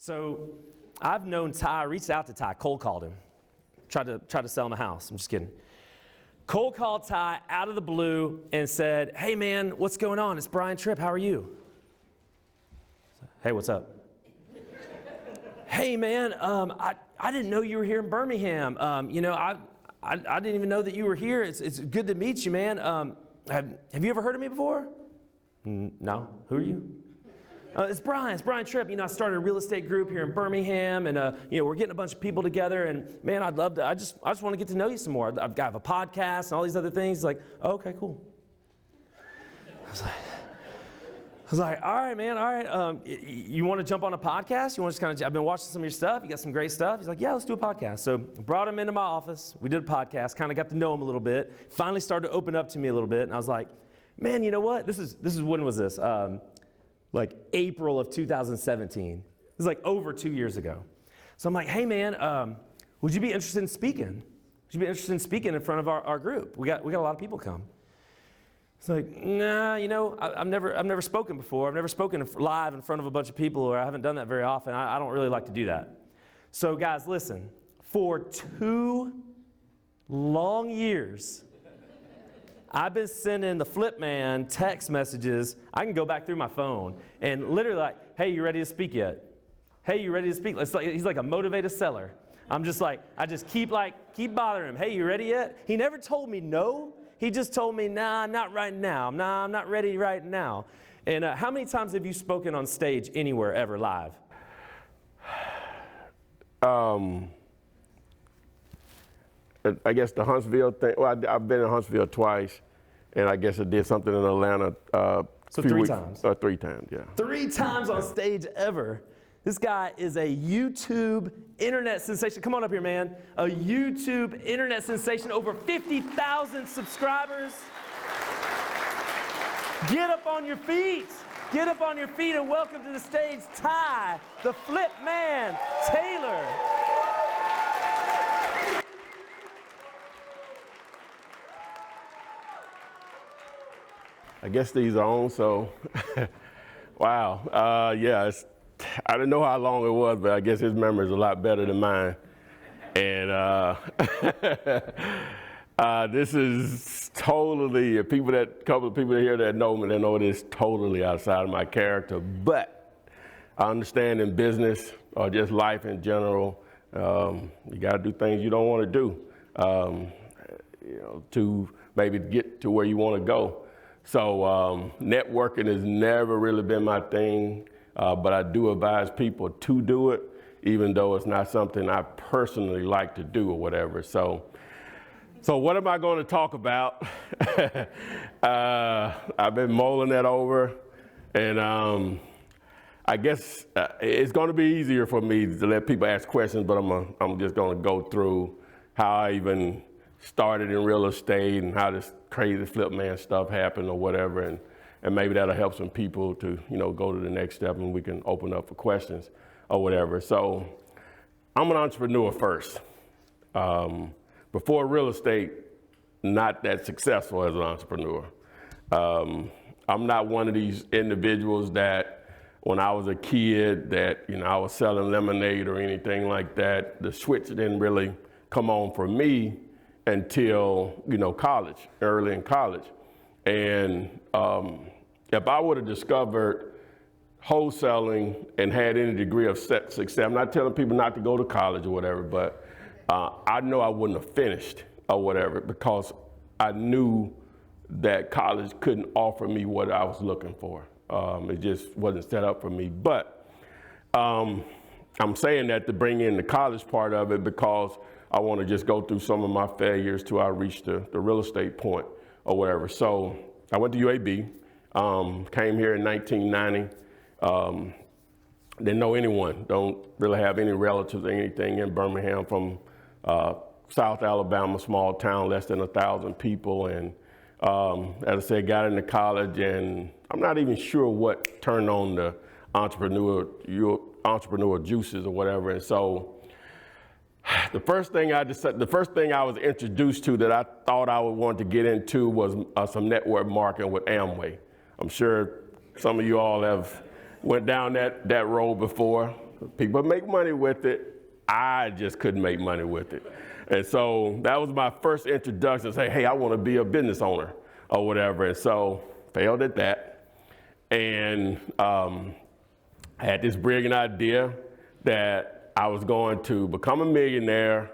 So I've known Ty, reached out to Ty, cold called him, tried to sell him a house. I'm just kidding. Cold called Ty out of the blue and said, hey man, what's going on? It's Brian Trippe, how are you? Hey, what's up? Hey man, I didn't know you were here in Birmingham. I didn't even know that you were here. It's good to meet you, man. Have you ever heard of me before? No, who are you? It's Brian Trippe. I started a real estate group here in Birmingham, and we're getting a bunch of people together, and man, I'd love to, I just want to get to know you some more. I've got a podcast and all these other things. He's like, oh, okay, cool. I was like, all right, man, all right. You want to jump on a podcast? You want to just kind of, I've been watching some of your stuff. You got some great stuff. He's like, yeah, let's do a podcast. So brought him into my office. We did a podcast, kind of got to know him a little bit. Finally started to open up to me a little bit, and I was like, man, you know what? This is when was this? Like April of 2017. This is like over 2 years ago. So I'm like, hey man, would you be interested in speaking? Would you be interested in speaking in front of our group? We got a lot of people come. It's like, nah, I've never spoken before. I've never spoken live in front of a bunch of people, or I haven't done that very often. I don't really like to do that. So guys, listen, for 2 long years, I've been sending the Flip Man text messages. I can go back through my phone and literally like, hey, you ready to speak yet? Hey, you ready to speak? He's like a motivated seller. I'm just like, I just keep bothering him. Hey, you ready yet? He never told me no. He just told me, nah, not right now. Nah, I'm not ready right now. And how many times have you spoken on stage anywhere ever live? I guess the Huntsville thing, well, I've been in Huntsville twice, and I guess I did something in Atlanta. So 3 times? 3 times, yeah. 3 times on stage ever. This guy is a YouTube internet sensation. Come on up here, man. A YouTube internet sensation, over 50,000 subscribers. Get up on your feet. Get up on your feet and welcome to the stage, Ty, the Flip Man Taylor. I guess these are on, so wow. Yeah, I didn't know how long it was, but I guess his memory is a lot better than mine. And this is totally, a couple of people here that know me, they know this totally outside of my character, but I understand in business or just life in general, you got to do things you don't want to do, to maybe get to where you want to go. So networking has never really been my thing, but I do advise people to do it, even though it's not something I personally like to do or whatever. So what am I going to talk about? I've been mulling that over, and I guess it's going to be easier for me to let people ask questions, but I'm just going to go through how I even started in real estate and how this crazy Flip Man stuff happened or whatever, and maybe that'll help some people to go to the next step, and we can open up for questions or whatever. So I'm an entrepreneur first. Before real estate, not that successful as an entrepreneur. I'm not one of these individuals that when I was a kid that I was selling lemonade or anything like that. The switch didn't really come on for me until college, early in college. And if I would have discovered wholesaling and had any degree of success, I'm not telling people not to go to college or whatever, but I know I wouldn't have finished or whatever, because I knew that college couldn't offer me what I was looking for. It just wasn't set up for me. But I'm saying that to bring in the college part of it, because I want to just go through some of my failures till I reach the real estate point or whatever. So I went to UAB, came here in 1990. Didn't know anyone, don't really have any relatives or anything in Birmingham, from South Alabama, small town, less than 1,000 people. And as I said, got into college, and I'm not even sure what turned on the entrepreneur juices or whatever. And so the first thing I was introduced to that I thought I would want to get into was some network marketing with Amway. I'm sure some of you all have went down that road before. People make money with it. I just couldn't make money with it. And so that was my first introduction to say, hey, I want to be a business owner or whatever. And so failed at that. And had this brilliant idea that I was going to become a millionaire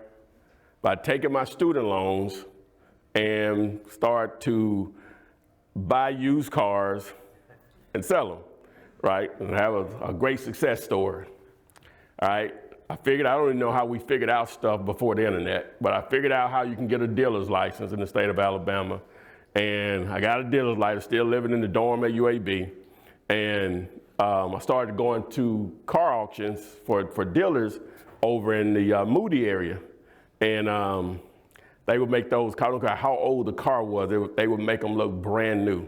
by taking my student loans and start to buy used cars and sell them, right? And have a great success story, all right? I don't even know how we figured out stuff before the internet, but I figured out how you can get a dealer's license in the state of Alabama. And I got a dealer's license, still living in the dorm at UAB. And I started going to car auctions for dealers over in the Moody area. And they would make those, I don't care how old the car was, they would make them look brand new.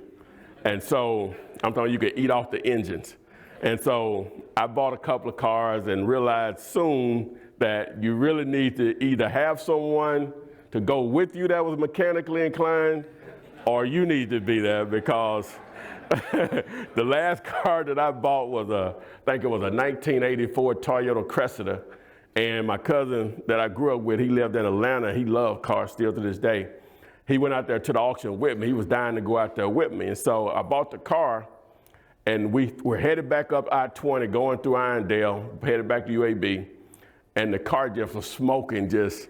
And so I'm talking you could eat off the engines. And so I bought a couple of cars and realized soon that you really need to either have someone to go with you that was mechanically inclined, or you need to be there, because the last car that I bought was I think it was a 1984 Toyota Cressida. And my cousin that I grew up with, he lived in Atlanta. He loved cars still to this day. He went out there to the auction with me. He was dying to go out there with me. And so I bought the car, and we were headed back up I-20, going through Irondale, headed back to UAB. And the car just was smoking just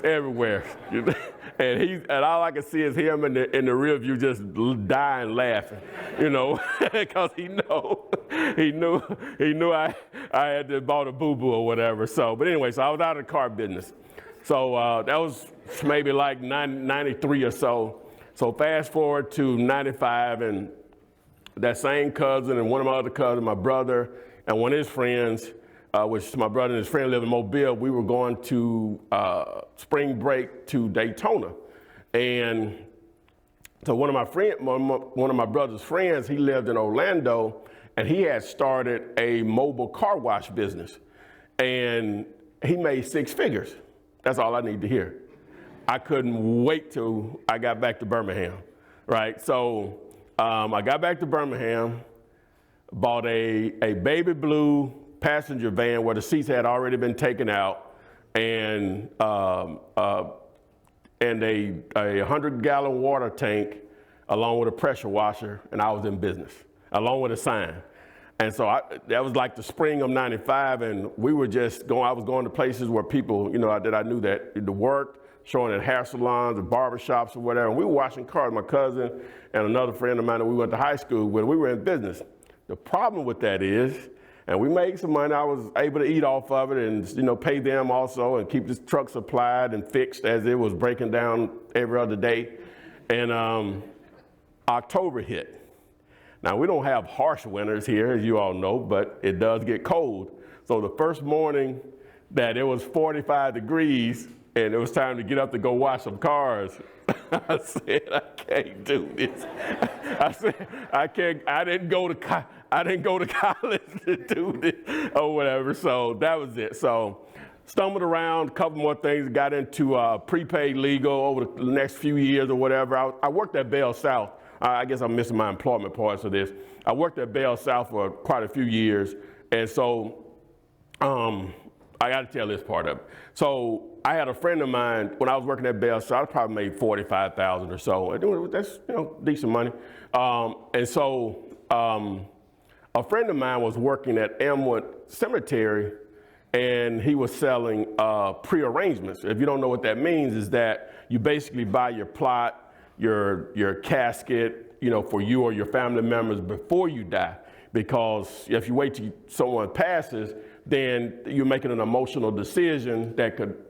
everywhere. And all I could see is him in the rear view just dying laughing, because he knew I had bought a boo-boo or whatever. So, but anyway, so I was out of the car business. So that was maybe like 93 or so. So fast forward to 95, and that same cousin and one of my other cousins, my brother and one of his friends, which my brother and his friend lived in Mobile, we were going to spring break to Daytona. And so one of my brother's friends, he lived in Orlando, and he had started a mobile car wash business. And he made 6 figures. That's all I need to hear. I couldn't wait till I got back to Birmingham, right? So I got back to Birmingham, bought a baby blue passenger van where the seats had already been taken out, and a 100-gallon water tank along with a pressure washer, and I was in business, along with a sign. And so that was like the spring of 95, and we were just I was going to places where people, that I knew that worked, showing at hair salons and barbershops or whatever. And we were washing cars, my cousin and another friend of mine that we went to high school with. We were in business. The problem with that is, and we made some money, I was able to eat off of it and, pay them also and keep this truck supplied and fixed as it was breaking down every other day. And October hit. Now, we don't have harsh winters here, as you all know, but it does get cold. So the first morning that it was 45 degrees and it was time to get up to go wash some cars, I said, I can't do this. I said, I can't, I didn't go to college to do this or whatever. So that was it. So stumbled around, a couple more things, got into prepaid legal over the next few years or whatever. I worked at Bell South. I guess I'm missing my employment parts of this. I worked at Bell South for quite a few years. And so I got to tell this part of it. So I had a friend of mine, when I was working at Bell South, I probably made $45,000 or so. That's decent money. And so a friend of mine was working at Elmwood Cemetery, and he was selling pre-arrangements. If you don't know what that means, is that you basically buy your plot, your casket, for you or your family members before you die. Because if you wait till someone passes, then you're making an emotional decision that could,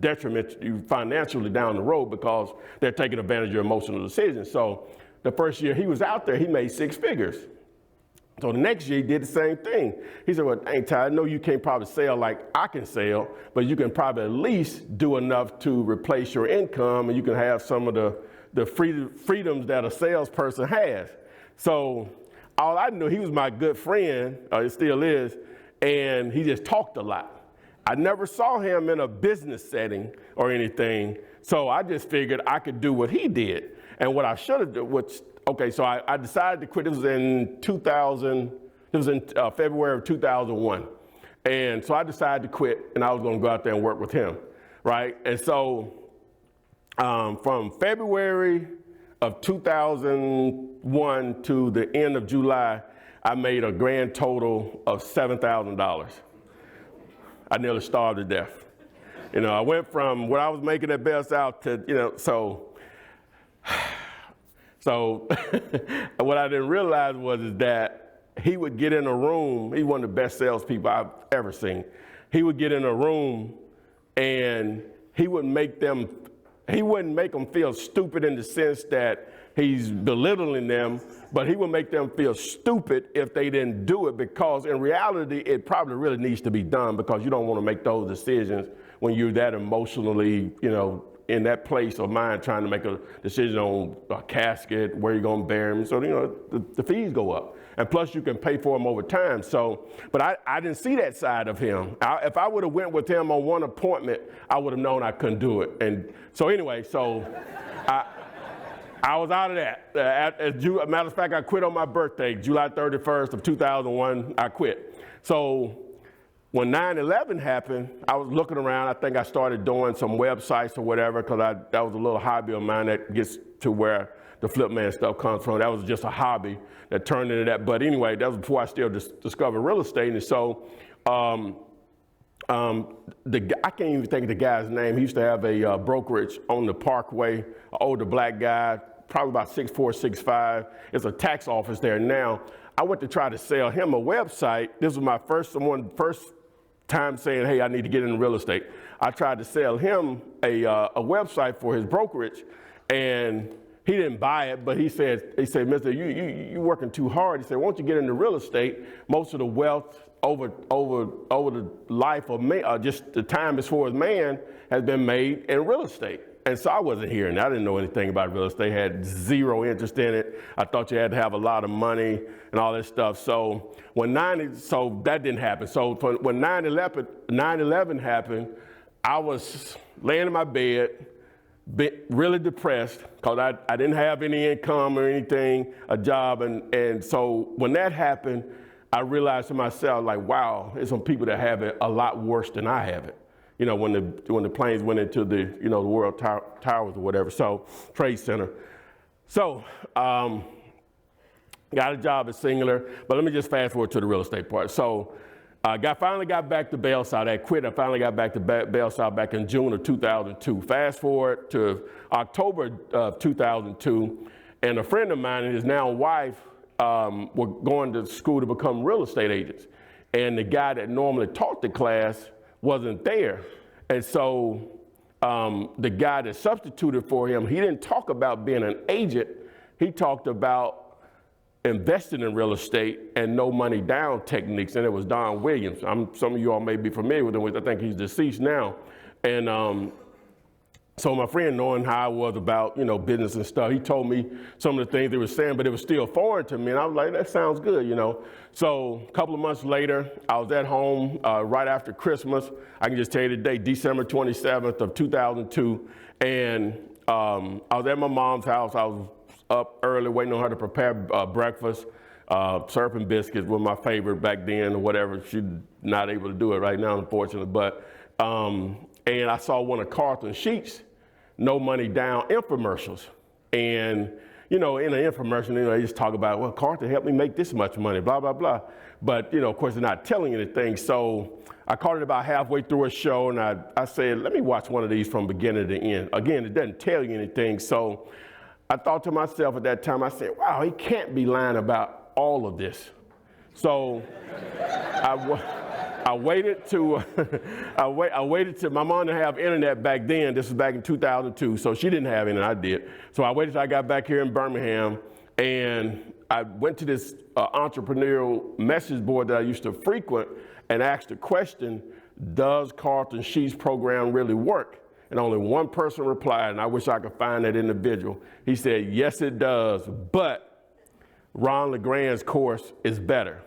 detriment you financially down the road because they're taking advantage of your emotional decisions. So the first year he was out there, he made 6 figures. So the next year he did the same thing. He said, well, dang, Ty, I know you can't probably sell like I can sell, but you can probably at least do enough to replace your income, and you can have some of the freedoms that a salesperson has. So all I knew, he was my good friend, it still is, and he just talked a lot. I never saw him in a business setting or anything, so I just figured I could do what he did. And what I should have done, so I decided to quit. This was in February of 2001. And so I decided to quit, and I was going to go out there and work with him, right? And so from February of 2001 to the end of July, I made a grand total of $7,000. I nearly starved to death. You know, I went from what I was making at Bell South to, you know, so what I didn't realize was that he would get in a room. He's one of the best salespeople I've ever seen. He would get in a room and he wouldn't make them feel stupid in the sense that he's belittling them, but he would make them feel stupid if they didn't do it, because in reality, it probably really needs to be done, because you don't want to make those decisions when you're that emotionally, you know, in that place of mind trying to make a decision on a casket, where you're going to bury him. So, you know, the fees go up. And plus you can pay for him over time. So, but I didn't see that side of him. If I would have went with him on one appointment, I would have known I couldn't do it. And so anyway, I was out of that. Matter of fact, I quit on my birthday, July 31st of 2001, I quit. So when 9/11 happened, I was looking around. I think I started doing some websites or whatever, because that was a little hobby of mine that gets to where the flip man stuff comes from. That was just a hobby that turned into that. But anyway, that was before I still discovered real estate. And so I can't even think of the guy's name. He used to have a brokerage on the Parkway, an older black guy, probably about 6'4", 6'5". It's a tax office there now. I went to try to sell him a website. This was my first time saying, hey, I need to get into real estate. I tried to sell him a website for his brokerage, and he didn't buy it, but he said, Mister, you working too hard. He said, why don't you get into real estate? Most of the wealth over the life of man, just the time before his man, has been made in real estate. And so I wasn't hearing that. I didn't know anything about real estate, had zero interest in it. I thought you had to have a lot of money and all that stuff. So so that didn't happen. So when 9/11 happened, I was laying in my bed, really depressed, because I didn't have any income or anything, a job. And so when that happened, I realized to myself, like, wow, there's some people that have it a lot worse than I have it. You know, when the planes went into the, you know, the World Towers or whatever, so Trade Center. So got a job at Singular, but let me just fast forward to the real estate part. So finally got back to Bell South. I quit. I finally got back to Bell South back in June of 2002. Fast forward to October of 2002, and a friend of mine and his now wife were going to school to become real estate agents. And the guy that normally taught the class wasn't there. And so the guy that substituted for him, he didn't talk about being an agent. He talked about investing in real estate and no money down techniques, and it was Don Williams. Some of you all may be familiar with him. I think he's deceased now. And so my friend, knowing how I was about, you know, business and stuff, he told me some of the things they were saying, but it was still foreign to me. And I was like, that sounds good, you know. So a couple of months later, I was at home right after Christmas. I can just tell you the date, December 27th of 2002. And I was at my mom's house. I was up early waiting on her to prepare breakfast. Surfing biscuits were my favorite back then or whatever. She's not able to do it right now, unfortunately. But and I saw one of Carlton Sheets' no money down infomercials. And, you know, in an infomercial, you know, they just talk about, well, Carlton helped me make this much money, blah, blah, blah. But, you know, of course, they're not telling anything. So I caught it about halfway through a show, and I said, let me watch one of these from beginning to end. Again, it doesn't tell you anything. So I thought to myself at that time, I said, wow, he can't be lying about all of this. So I waited to, my mom didn't have internet back then. This was back in 2002, so she didn't have internet, I did. So I waited till I got back here in Birmingham, and I went to this entrepreneurial message board that I used to frequent and asked the question, does Carlton Sheets' program really work? And only one person replied, and I wish I could find that individual. He said, yes, it does, but Ron LeGrand's course is better,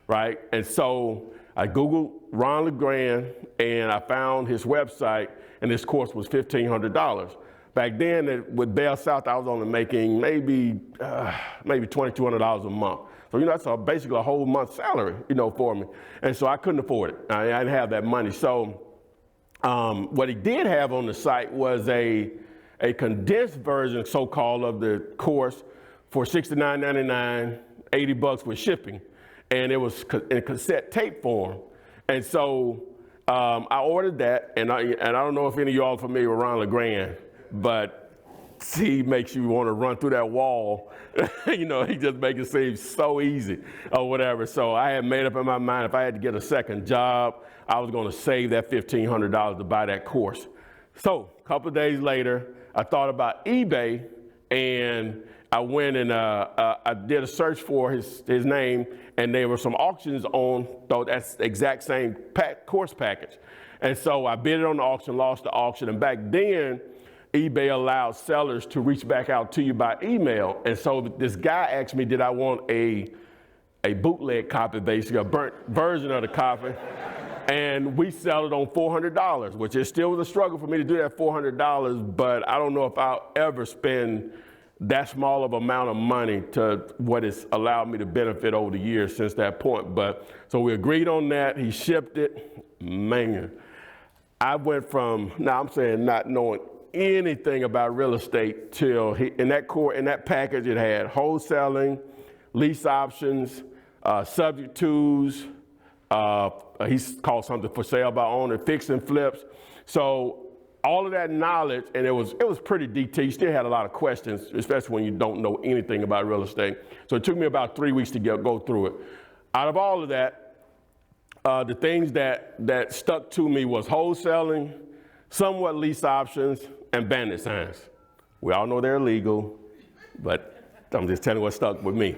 right? And so I Googled Ron LeGrand, and I found his website, and his course was $1,500. Back then, with Bell South, I was only making maybe $2,200 a month. So, that's basically a whole month's salary, for me. And so I couldn't afford it. I didn't have that money. So what he did have on the site was a condensed version, so-called, of the course for $69.99, $80 with shipping. And it was in cassette tape form. And so I ordered that, and I don't know if any of y'all are familiar with Ron LeGrand, but he makes you want to run through that wall. He just makes it seem so easy or whatever. So I had made up in my mind if I had to get a second job, I was going to save that $1,500 to buy that course. So a couple of days later, I thought about eBay, and I went and I did a search for his name, and there were some auctions on that's the exact same course package. And so I bid it on the auction, lost the auction, and back then, eBay allowed sellers to reach back out to you by email. And so this guy asked me, did I want a bootleg copy, basically, a burnt version of the copy. And we sell it on $400, which is still was a struggle for me to do that $400, but I don't know if I'll ever spend that small of amount of money to what it's allowed me to benefit over the years since that point. But so we agreed on that. He shipped it. Man, I went from, now I'm saying not knowing anything about real estate till in that package it had wholesaling, lease options, subject tos, he's called something for sale by owner, fix and flips. So all of that knowledge, and it was pretty detailed. You still had a lot of questions, especially when you don't know anything about real estate. So it took me about 3 weeks to go through it. Out of all of that, the things that stuck to me was wholesaling, somewhat lease options, and bandit signs. We all know they're illegal, but I'm just telling you what stuck with me.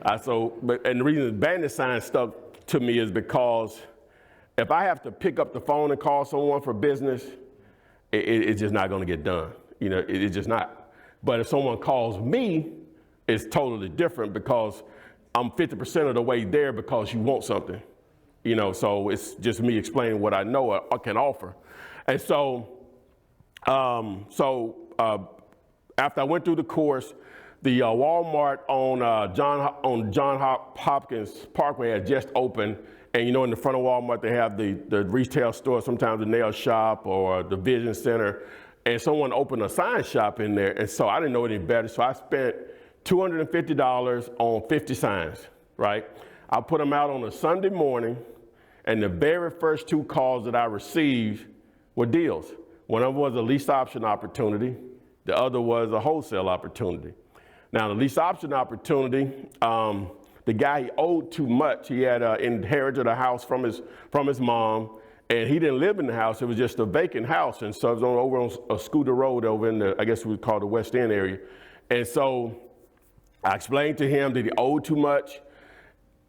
And the reason bandit signs stuck to me is because if I have to pick up the phone and call someone for business, it's just not going to get done. It's just not. But if someone calls me, it's totally different because I'm 50% of the way there because you want something. So it's just me explaining what I know or can offer. And so, after I went through the course, the Walmart on John Hopkins Parkway had just opened. And in the front of Walmart, they have the retail store, sometimes the nail shop or the vision center. And someone opened a sign shop in there. And so I didn't know any better. So I spent $250 on 50 signs, right? I put them out on a Sunday morning. And the very first 2 calls that I received were deals. One of them was a lease option opportunity. The other was a wholesale opportunity. Now, the lease option opportunity, the guy, he owed too much. He had inherited a house from his mom, and he didn't live in the house. It was just a vacant house, and so it was over on a Scooter Road over in I guess we would call the West End area. And so I explained to him that he owed too much,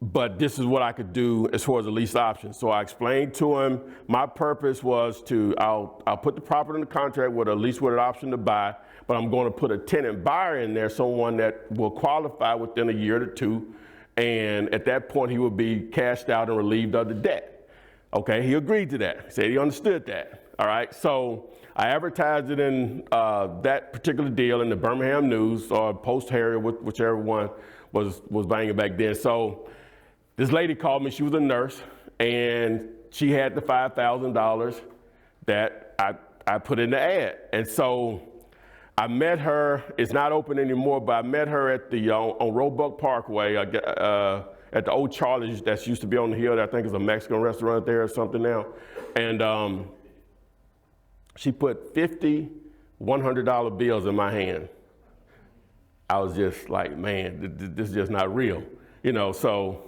but this is what I could do as far as the lease option. So I explained to him my purpose was I'll put the property in the contract with a lease with an option to buy, but I'm going to put a tenant buyer in there, someone that will qualify within a year or 2. And at that point, he would be cashed out and relieved of the debt. Okay, he agreed to that. He said he understood that. All right, so I advertised it in that particular deal in the Birmingham News or Post-Harrier, whichever one was banging back then. So this lady called me. She was a nurse, and she had the $5,000 that I put in the ad. And so I met her. It's not open anymore, but I met her at the on Roebuck Parkway at the old Charlie's that used to be on the hill. I think it's a Mexican restaurant there or something now. And she put 50 $100 bills in my hand. I was just like, man, this is just not real, So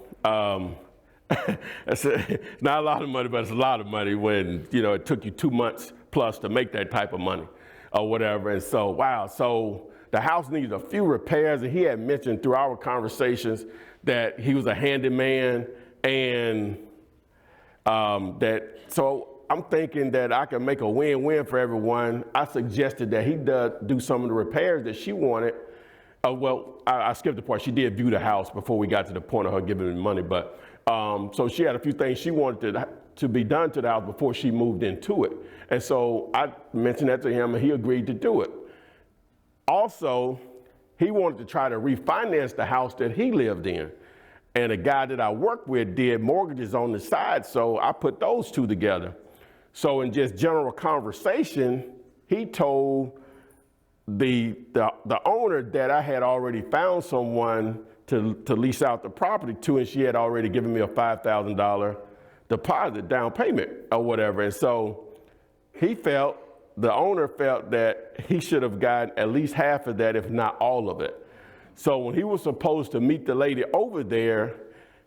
it's not a lot of money, but it's a lot of money when it took you 2 months plus to make that type of money or whatever. And so, wow. So the house needed a few repairs, and he had mentioned through our conversations that he was a handyman, and so I'm thinking that I can make a win-win for everyone. I suggested that he do some of the repairs that she wanted. I skipped the part. She did view the house before we got to the point of her giving me money, but so she had a few things she wanted to be done to the house before she moved into it. And so I mentioned that to him, and he agreed to do it. Also, he wanted to try to refinance the house that he lived in. And a guy that I worked with did mortgages on the side, so I put those two together. So in just general conversation, he told the owner that I had already found someone to lease out the property to, and she had already given me a $5,000 deposit down payment or whatever. And so the owner felt that he should have gotten at least half of that, if not all of it. So when he was supposed to meet the lady over there,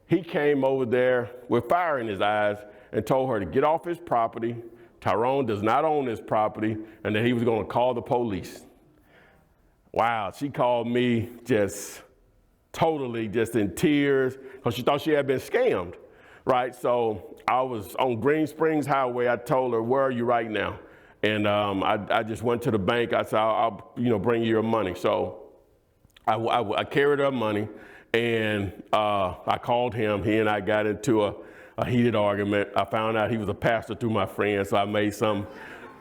he came over there with fire in his eyes and told her to get off his property. Tyrone does not own this property, and that he was going to call the police. Wow, she called me just totally just in tears because she thought she had been scammed, right? So I was on Green Springs Highway. I told her, where are you right now? And I just went to the bank. I said, I'll bring you your money. So I carried her money, and I called him. He and I got into a heated argument. I found out he was a pastor through my friend, so I made some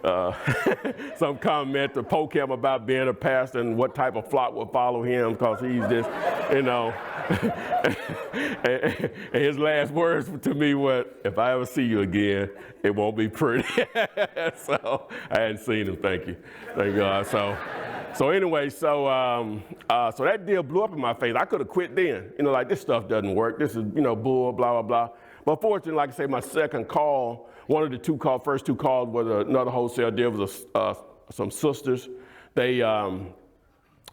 comment to poke him about being a pastor and what type of flock would follow him, because he's just, and his last words to me were, if I ever see you again, it won't be pretty. So I hadn't seen him, thank you. Thank God. So anyway, so that deal blew up in my face. I could have quit then. Like, this stuff doesn't work. This is, bull, blah, blah, blah. But fortunately, like I say, my second call, one of the first two calls was another wholesale deal. Was some sisters. They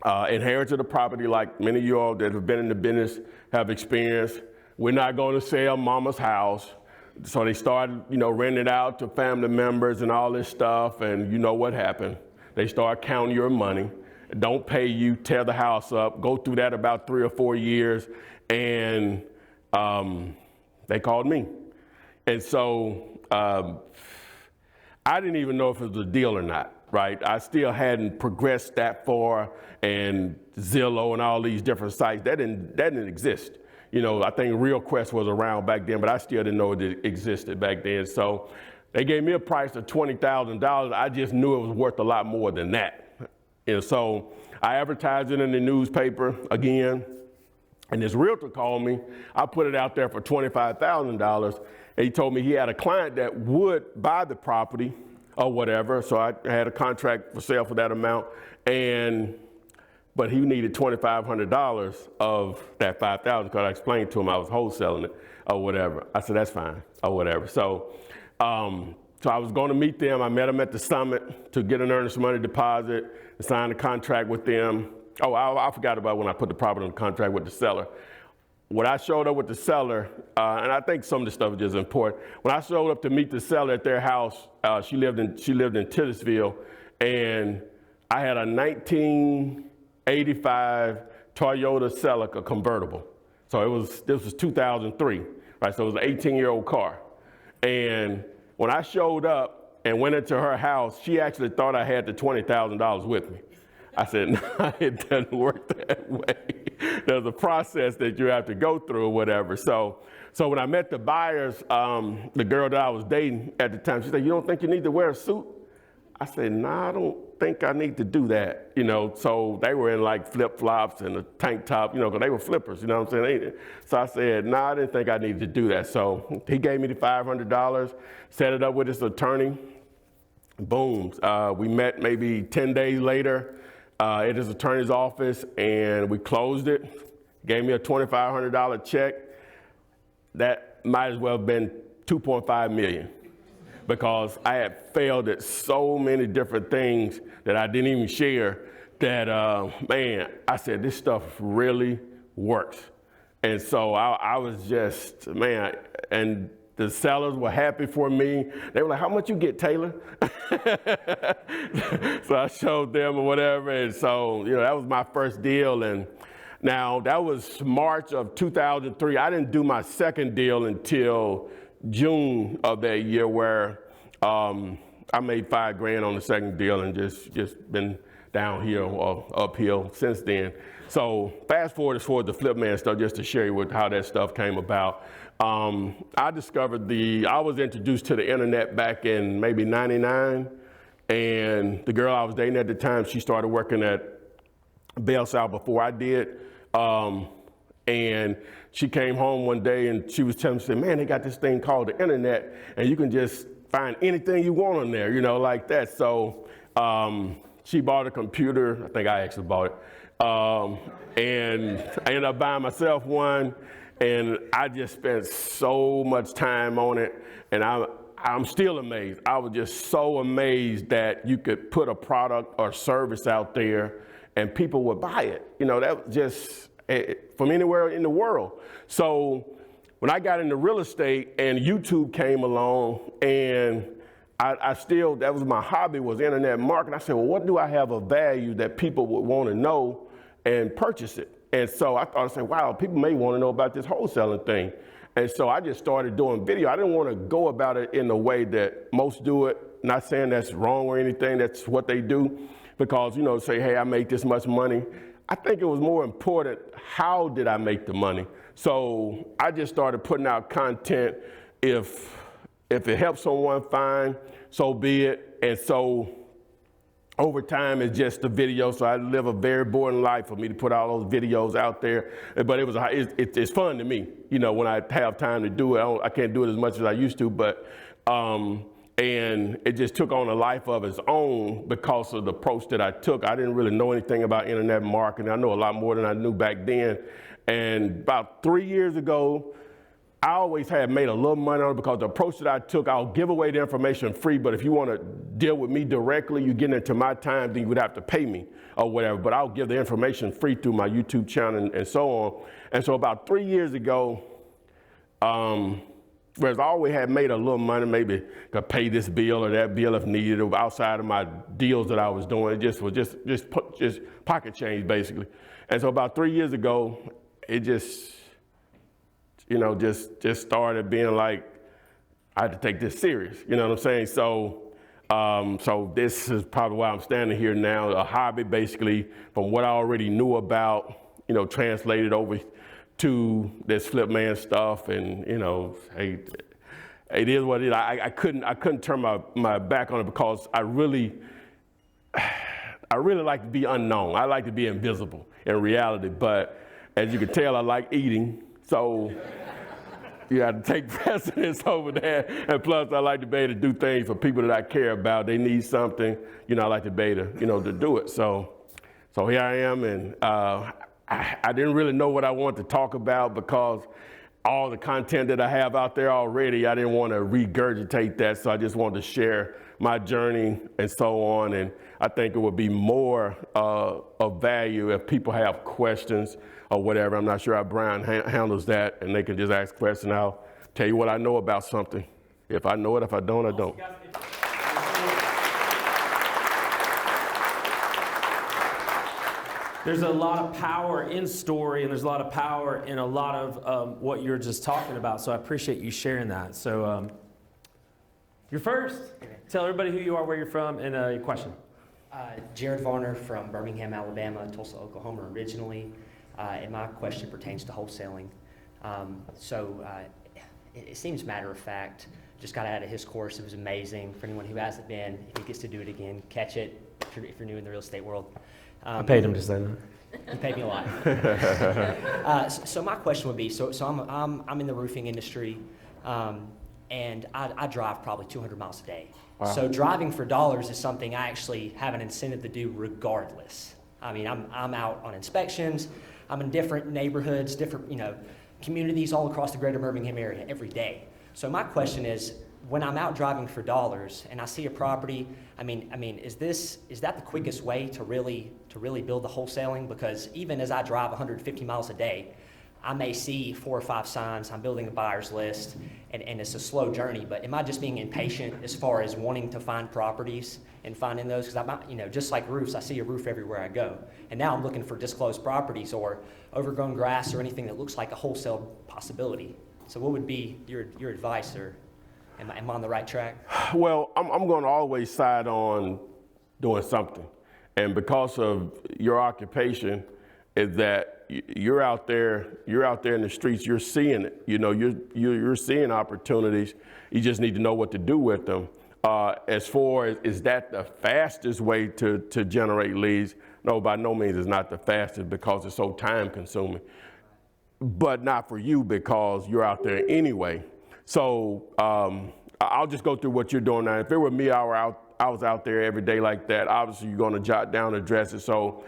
inherited a property like many of you all that have been in the business have experienced. We're not going to sell mama's house. So they started, renting it out to family members and all this stuff. And you know what happened. They start counting your money, don't pay you, tear the house up, go through that about 3 or 4 years, and they called me. And so I didn't even know if it was a deal or not, right? I still hadn't progressed that far, and Zillow and all these different sites, that didn't exist. I think RealQuest was around back then, but I still didn't know it existed back then. So they gave me a price of $20,000. I just knew it was worth a lot more than that. And so I advertised it in the newspaper again, and this realtor called me. I put it out there for $25,000, and he told me he had a client that would buy the property or whatever. So I had a contract for sale for that amount, but he needed $2,500 of that $5,000 because I explained to him I was wholesaling it or whatever. I said, that's fine or whatever. So I was going to meet them. I met them at the summit to get an earnest money deposit and sign a contract with them. Oh, I forgot about when I put the property on the contract with the seller. When I showed up with the seller, and I think some of the stuff is just important. When I showed up to meet the seller at their house, she lived in Titusville, and I had a 1985 Toyota Celica convertible. So this was 2003, right? So it was an 18-year-old car. And when I showed up and went into her house, she actually thought I had the $20,000 with me. I said, no, it doesn't work that way. There's a process that you have to go through or whatever. So when I met the buyers, the girl that I was dating at the time, she said, you don't think you need to wear a suit? I said, no, I don't think I need to do that. So they were in like flip-flops and a tank top, because they were flippers, what I'm saying? So I said, no, I didn't think I needed to do that. So he gave me the $500, set it up with his attorney. Boom. We met maybe 10 days later at his attorney's office, and we closed it. Gave me a $2,500 check. That might as well have been $2.5 million. Because I had failed at so many different things that I didn't even share that, I said, this stuff really works. And so I was just, and the sellers were happy for me. They were like, how much you get, Taylor? So I showed them or whatever. And so, that was my first deal. And now that was March of 2003. I didn't do my second deal until June of that year, where I made $5,000 on the second deal and just been downhill or uphill since then. So fast forward as far as the flip man stuff, just to share you with how that stuff came about. I was introduced to the internet back in maybe '99, and the girl I was dating at the time, she started working at Bell South before I did. And she came home one day and she was telling me, she said, man, they got this thing called the internet, and you can just find anything you want on there, like that. So she bought a computer. I think I actually bought it. And I ended up buying myself one, and I just spent so much time on it, and I'm still amazed. I was just so amazed that you could put a product or service out there and people would buy it. That was just from anywhere in the world. So when I got into real estate and YouTube came along, and I still, that was my hobby, was internet marketing. I said, well, what do I have of value that people would want to know and purchase it? And so I thought, I said, wow, people may want to know about this wholesaling thing. And so I just started doing video. I didn't want to go about it in the way that most do it. Not saying that's wrong or anything, that's what they do. Because, say, hey, I make this much money. I think it was more important, how did I make the money? So I just started putting out content. If it helps someone, fine, so be it. And so over time, it's just the video. So I live a very boring life for me to put all those videos out there. But it's fun to me, when I have time to do it. I can't do it as much as I used to, but and it just took on a life of its own because of the approach that I took. I didn't really know anything about internet marketing. I know a lot more than I knew back then. And about 3 years ago, I always had made a little money on it because the approach that I took, I'll give away the information free, but if you want to deal with me directly, you get into my time, then you would have to pay me or whatever. But I'll give the information free through my YouTube channel and so on. And so about 3 years ago, whereas I always had made a little money, maybe could pay this bill or that bill if needed, or outside of my deals that I was doing. It just was just pocket change, basically. And so about 3 years ago, it just started being like, I had to take this serious, you know what I'm saying? So this is probably why I'm standing here now, a hobby basically from what I already knew about, translated over to this flip man stuff. And, hey, it is what it is. I couldn't turn my back on it because I really like to be unknown. I like to be invisible in reality, but as you can tell, I like eating. So you got to take precedence over that. And plus, I like to be able to do things for people that I care about. They need something, I like to be able to, to do it. So here I am, and I didn't really know what I wanted to talk about because all the content that I have out there already, I didn't want to regurgitate that. So I just wanted to share my journey and so on. And I think it would be more of value if people have questions or whatever. I'm not sure how Brian handles that, and they can just ask questions. I'll tell you what I know about something. If I know it, if I don't, I don't. There's a lot of power in story, and there's a lot of power in a lot of what you're just talking about. So I appreciate you sharing that. So you're first. Tell everybody who you are, where you're from, and your question. Jared Varner from Birmingham, Alabama, Tulsa, Oklahoma originally. And my question pertains to wholesaling. It seems matter of fact. Just got out of his course. It was amazing. For anyone who hasn't been, if he gets to do it again, catch it if you're new in the real estate world. I paid him to say that. You paid me a lot. So my question would be, so I'm in the roofing industry, and I drive probably 200 miles a day. Wow. So driving for dollars is something I actually have an incentive to do regardless. I mean, I'm out on inspections. I'm in different neighborhoods, different communities all across the greater Birmingham area every day. So my question is, when I'm out driving for dollars and I see a property, I mean, is that the quickest way to really build the wholesaling? Because even as I drive 150 miles a day, I may see 4 or 5 signs. I'm building a buyer's list, and it's a slow journey. But am I just being impatient as far as wanting to find properties and finding those? Because I'm, just like roofs, I see a roof everywhere I go. And now I'm looking for disclosed properties or overgrown grass or anything that looks like a wholesale possibility. So what would be your advice, or am I on the right track? Well, I'm going to always side on doing something. And because of your occupation, is that you're out there in the streets, you're seeing it. You're seeing opportunities. You just need to know what to do with them. As far as, is that the fastest way to generate leads? No, by no means it's not the fastest because it's so time consuming. but not for you because you're out there anyway. So I'll just go through what you're doing now. If it were me, I was out there every day like that. Obviously, you're going to jot down addresses. So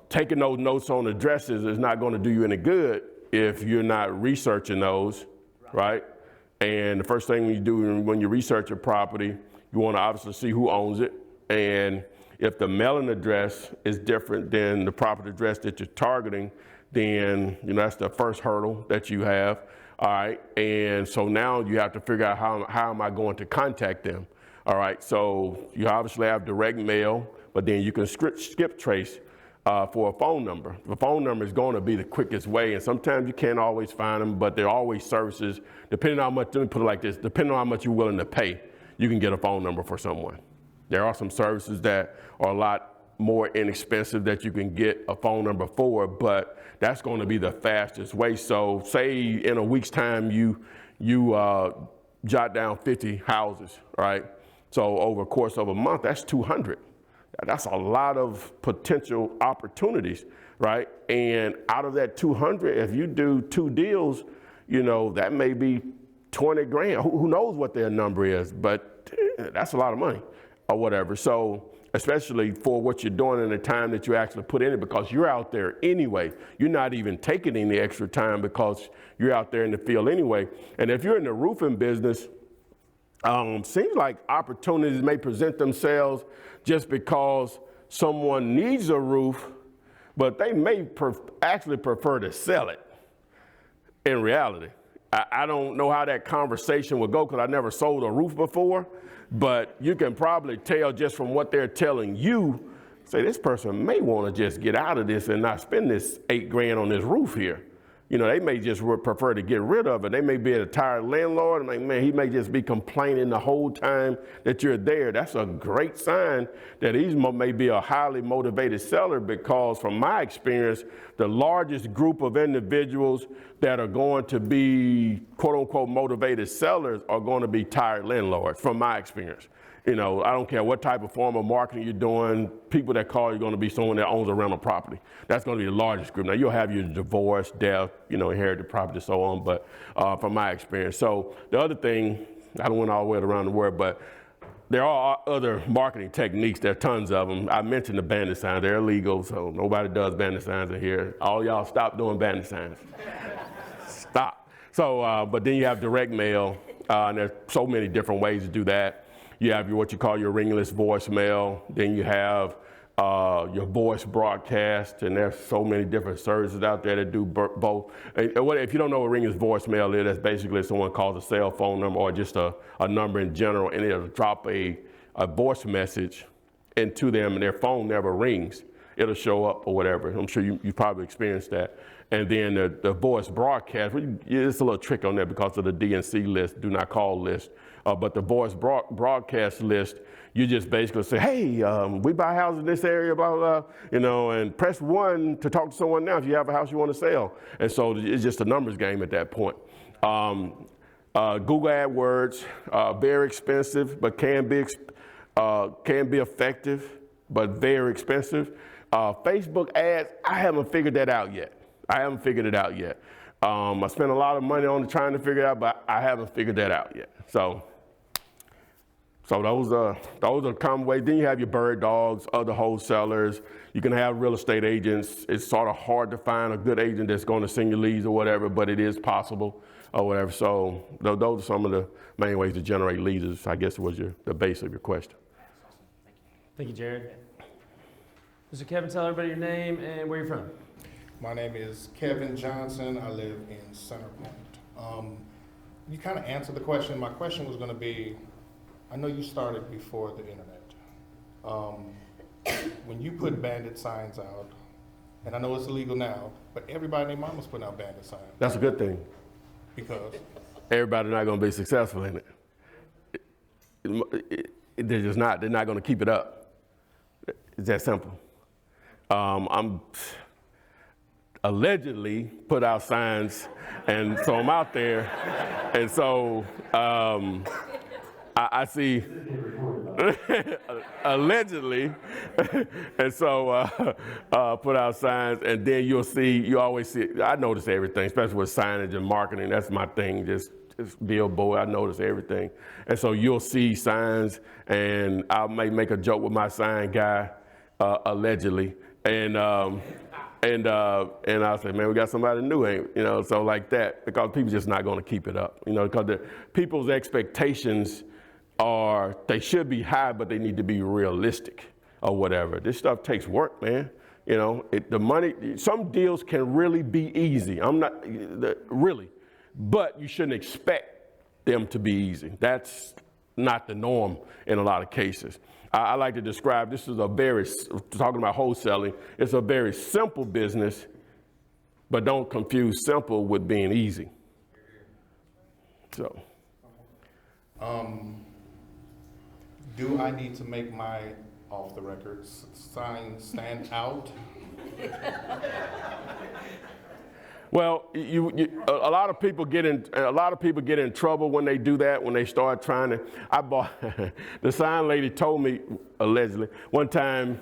taking those notes on addresses is not going to do you any good if you're not researching those, right? And the first thing you do when you research a property, you want to obviously see who owns it. And if the mailing address is different than the property address that you're targeting, then that's the first hurdle that you have. All right, and so now you have to figure out how am I going to contact them. All right, so you obviously have direct mail, but then you can skip trace for a phone number. The phone number is going to be the quickest way, and sometimes you can't always find them, but there are always services, depending on how much, let me put it like this, depending on how much you're willing to pay, you can get a phone number for someone. There are some services that are a lot more inexpensive that you can get a phone number for, but that's going to be the fastest way. So say in a week's time, you jot down 50 houses, right? So over the course of a month, that's 200. That's a lot of potential opportunities, right? And out of that 200, if you do 2 deals, that may be 20 grand. Who knows what their number is, but that's a lot of money or whatever. So especially for what you're doing in the time that you actually put in it, because you're out there anyway. You're not even taking any extra time because you're out there in the field anyway. And if you're in the roofing business, seems like opportunities may present themselves just because someone needs a roof, but they may actually prefer to sell it in reality. I don't know how that conversation would go because I never sold a roof before, but you can probably tell just from what they're telling you, say this person may want to just get out of this and not spend this $8 grand on this roof here. They may just prefer to get rid of it. They may be a tired landlord. He may just be complaining the whole time that you're there. That's a great sign that he may be a highly motivated seller, because from my experience, the largest group of individuals that are going to be quote unquote motivated sellers are going to be tired landlords, from my experience. I don't care what type of form of marketing you're doing, people that call you are going to be someone that owns a rental property. That's going to be the largest group. Now, you'll have your divorce, death, inherited property, so on, but from my experience. So the other thing, I don't went all the way around the word, but there are other marketing techniques. There are tons of them. I mentioned the bandit signs. They're illegal, so nobody does bandit signs in here. All y'all stop doing bandit signs. Stop. So, but then you have direct mail, and there's so many different ways to do that. You have what you call your ringless voicemail. Then you have your voice broadcast, and there's so many different services out there that do both. And if you don't know what ringless voicemail is, that's basically someone calls a cell phone number or just a number in general, and it'll drop a voice message into them, and their phone never rings. It'll show up or whatever. I'm sure you probably experienced that. And then the voice broadcast, it's a little trick on that because of the DNC list, do not call list. But the voice broadcast list, you just basically say, hey, we buy houses in this area, blah, blah, blah, and press 1 to talk to someone now if you have a house you want to sell. And so it's just a numbers game at that point. Google AdWords, very expensive, but can be effective, but very expensive. Facebook ads, I haven't figured that out yet. I spent a lot of money on trying to figure it out, but I haven't figured that out yet. So those are common ways. Then you have your bird dogs, other wholesalers. You can have real estate agents. It's sort of hard to find a good agent that's going to send you leads or whatever, but it is possible or whatever. So those are some of the main ways to generate leads, I guess was the base of your question. Thank you, Jared. Mr. Kevin, tell everybody your name and where you're from. My name is Kevin Johnson. I live in Center Point. You kind of answered the question. My question was going to be, I know you started before the internet. When you put bandit signs out, and I know it's illegal now, but everybody and their mama's putting out bandit signs. That's a good thing. Because? Everybody's not going to be successful in it. They're just not. They're not going to keep it up. It's that simple. I'm allegedly put out signs, and so I'm out there, and so I see. allegedly. And so put out signs, and then you always see, I notice everything, especially with signage and marketing. That's my thing, just billboard, I notice everything. And so you'll see signs, and I may make a joke with my sign guy, allegedly, and I'll say, man, we got somebody new, so like that, because people just not going to keep it up, because people's expectations they should be high, but they need to be realistic or whatever. This stuff takes work, man. The money, some deals can really be easy. I'm not really, but you shouldn't expect them to be easy. That's not the norm in a lot of cases. I like to describe, this is talking about wholesaling, it's a very simple business, but don't confuse simple with being easy. So. Do I need to make my off the record sign stand out? Well, a lot of people get in trouble when they do that, when they start trying to. The sign lady told me, allegedly, one time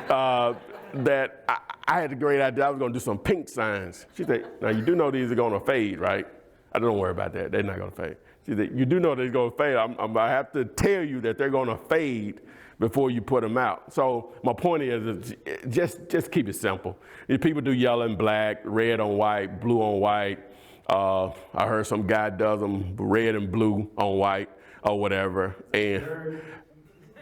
that I had a great idea. I was going to do some pink signs. She said, now you do know these are going to fade, right? I don't worry about that. They're not going to fade. She said, you do know they're going to fade. I have to tell you that they're going to fade before you put them out. So my point is just keep it simple. If people do yellow and black, red on white, blue on white. I heard some guy does them red and blue on white or whatever. And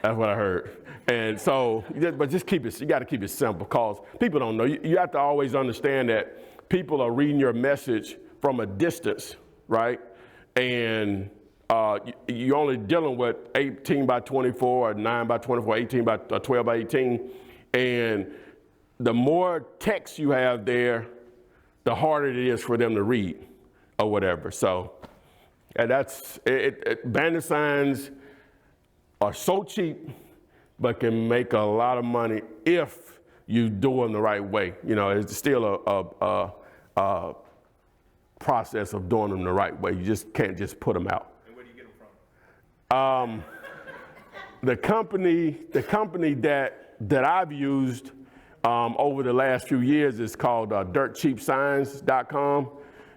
that's what I heard. And so, but just you got to keep it simple, because people don't know. You have to always understand that people are reading your message from a distance, right? And you're only dealing with 18 by 24 or 9 by 24, 18 by 12 by 18. And the more text you have there, the harder it is for them to read or whatever. So, and that's it. Banner signs are so cheap, but can make a lot of money if you do them the right way. It's still a process of doing them the right way. You just can't just put them out. And where do you get them from? The company that I've used over the last few years is called dirtcheapsigns.com.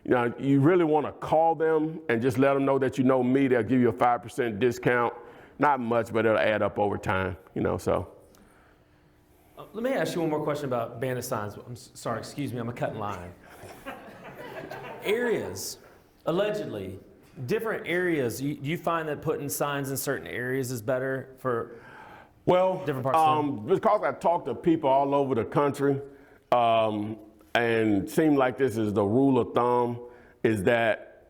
You really want to call them and just let them know that you know me. They'll give you a 5% discount. Not much, but it'll add up over time. So. Let me ask you one more question about banner signs. I'm sorry, excuse me, I'm a cut in line. Areas, allegedly, different areas. You find that putting signs in certain areas is better for different parts of the because I talk to people all over the country, and it seems like this is the rule of thumb, is that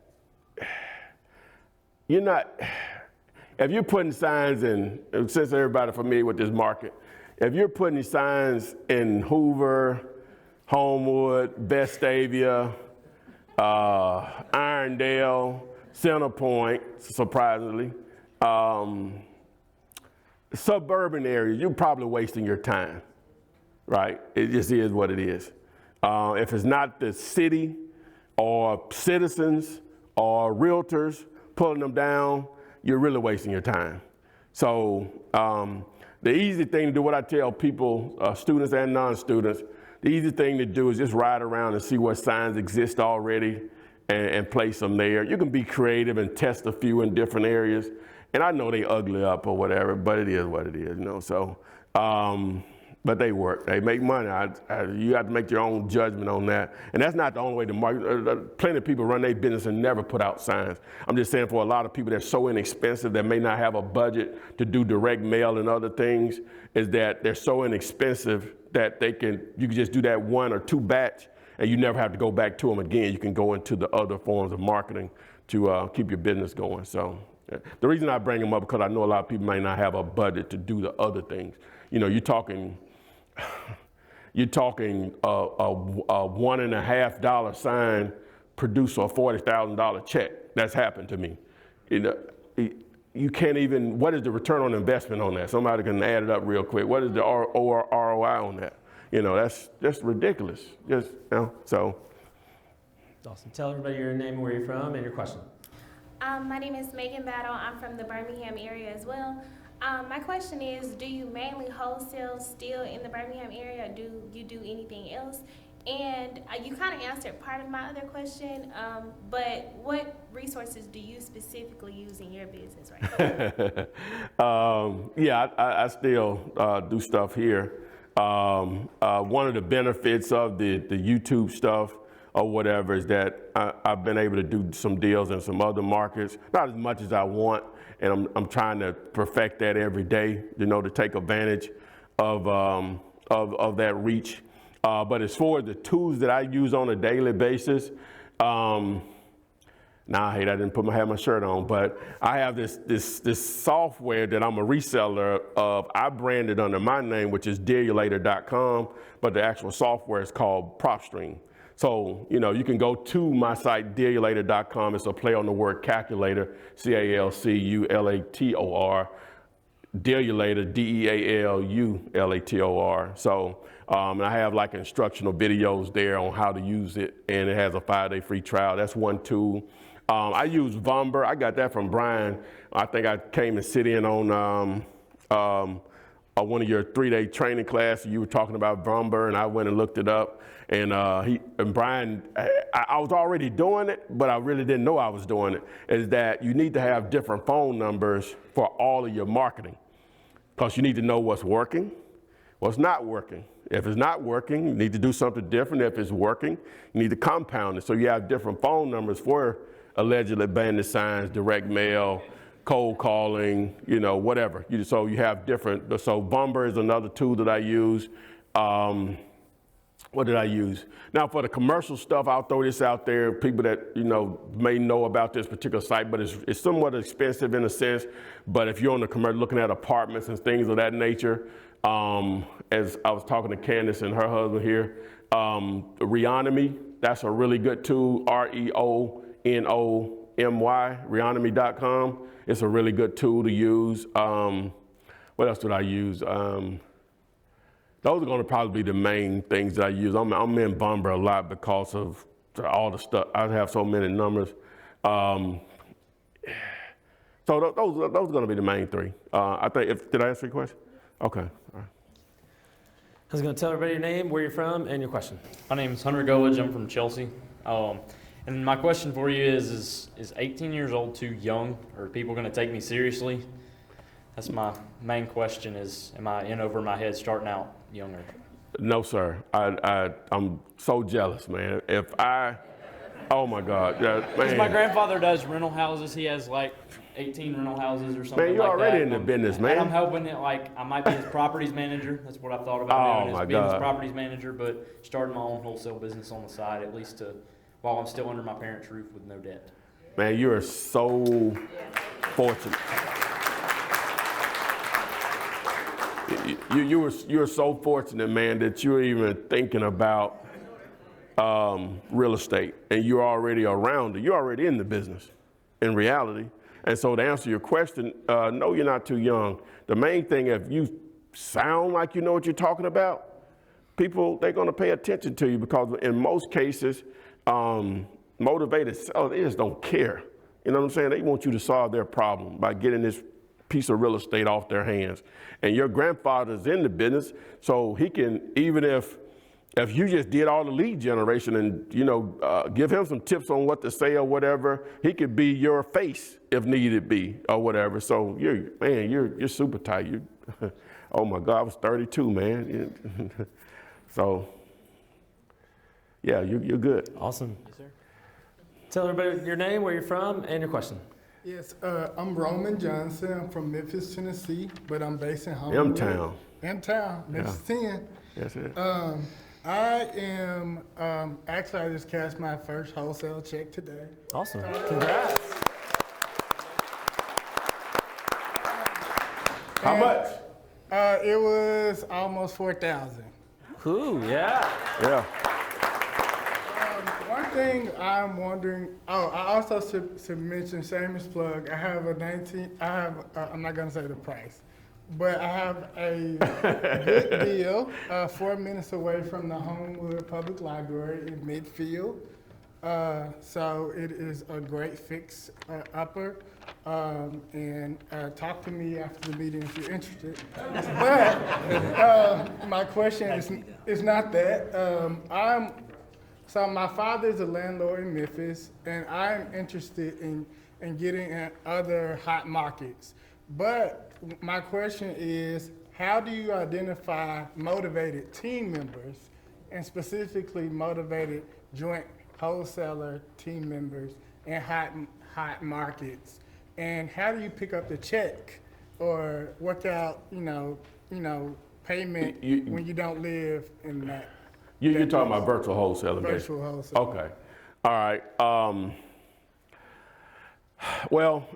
if you're putting signs in, since everybody's familiar with this market, if you're putting signs in Hoover, Homewood, Vestavia, Irondale, Centerpoint, surprisingly, suburban areas, you're probably wasting your time, right? It just is what it is. If it's not the city or citizens or realtors pulling them down, you're really wasting your time. So the easy thing to do, what I tell people, students and non-students, the easy thing to do is just ride around and see what signs exist already and place them there. You can be creative and test a few in different areas. And I know they ugly up or whatever, but it is what it is, So, but they work. They make money. You have to make your own judgment on that. And that's not the only way to market. Plenty of people run their business and never put out signs. I'm just saying, for a lot of people that's so inexpensive that may not have a budget to do direct mail and other things, is that they're so inexpensive that you can just do that 1 or 2 batch, and you never have to go back to them again. You can go into the other forms of marketing to keep your business going. So the reason I bring them up, because I know a lot of people may not have a budget to do the other things. You're talking a $1.50 sign produce a $40,000 check. That's happened to me. You can't even, what is the return on investment on that? Somebody can add it up real quick. What is the ROI on that? That's just ridiculous. So. Awesome. Tell everybody your name, where you're from, and your question. My name is Megan Battle. I'm from the Birmingham area as well. My question is, do you mainly wholesale still in the Birmingham area? Or do you do anything else? And you kind of answered part of my other question, but what resources do you specifically use in your business right now? Yeah, I still do stuff here. One of the benefits of the YouTube stuff or whatever is that I've been able to do some deals in some other markets, not as much as I want, and I'm trying to perfect that every day, you know, to take advantage of that reach. But as far as the tools that I use on a daily basis, I didn't have my shirt on, but I have this software that I'm a reseller of. I brand it under my name, which is dealulator.com, but the actual software is called PropStream. So, you know, you can go to my site, dealulator.com. It's a play on the word calculator, CALCULATOR, Dealulator, DEALULATOR. So, and I have like instructional videos there on how to use it, and it has a 5-day free trial. That's one tool. I use Vumber. I got that from Brian. I think I came and sit in on one of your 3-day training classes. You were talking about Vumber, and I went and looked it up. And Brian, I was already doing it, but I really didn't know I was doing it. Is that you need to have different phone numbers for all of your marketing, because you need to know what's working, what's not working. If it's not working, you need to do something different. If it's working, you need to compound it. So you have different phone numbers for allegedly bandit signs, direct mail, cold calling, you know, whatever. So you have different. So Vumber is another tool that I use. What did I use? Now for the commercial stuff, I'll throw this out there. People that, you know, may know about this particular site, but it's somewhat expensive in a sense. But if you're on the commercial looking at apartments and things of that nature, as I was talking to Candace and her husband here, Reonomy, that's a really good tool, REONOMY, Reonomy.com. It's a really good tool to use. What else did I use? Those are going to probably be the main things that I use. I'm in Vumber a lot because of all the stuff. I have so many numbers. So those are going to be the main three. I think. Did I answer your question? Okay. All right. I was going to tell everybody your name, where you're from, and your question. My name is Hunter Golidge. I'm from Chelsea. And my question for you is 18 years old too young? Are people going to take me seriously? That's my main question is, am I in over my head starting out younger? No, sir. I'm so jealous, man. Oh my God. Yeah, man. My grandfather does rental houses. He has like 18 rental houses or something like that. Man, you're already in the business, man. And I'm hoping that I might be his properties manager. That's what I've thought about doing, is being his properties manager, but starting my own wholesale business on the side, at least while I'm still under my parents' roof with no debt. Man, you are so fortunate. You're so fortunate, man, that you're even thinking about real estate, and you're already around it. You're already in the business, in reality. And so to answer your question, no, you're not too young. The main thing, if you sound like you know what you're talking about, people, they're going to pay attention to you, because in most cases, motivated sellers, they just don't care. You know what I'm saying? They want you to solve their problem by getting this piece of real estate off their hands. And your grandfather's in the business, so he can, even if you just did all the lead generation and, you know, give him some tips on what to say or whatever, he could be your face if needed be or whatever. So you're super tight. Oh my God, I was 32, man. So yeah, you're good. Awesome. Yes, sir. Tell everybody your name, where you're from, and your question. Yes, I'm Roman Johnson. I'm from Memphis, Tennessee, but I'm based in Homewood. M-Town. M-Town, Memphis 10. That's it. I am, actually, I just cashed my first wholesale check today. Awesome. Congrats. How much? It was almost 4,000. Ooh, yeah. Yeah. One thing I'm wondering, I also should mention, shameless plug, I have I'm not gonna say the price, but I have a good deal, 4 minutes away from the Homewood Public Library in Midfield. So it is a great fix upper. and talk to me after the meeting if you're interested. But my question is not that. So my father's a landlord in Memphis, and I'm interested in getting in other hot markets. But my question is, how do you identify motivated team members, and specifically motivated joint wholesaler team members in hot markets? And how do you pick up the check or work out, payment when you don't live in that? You're talking about virtual wholesaling, Virtual basically. wholesaling. Okay. All right. Well,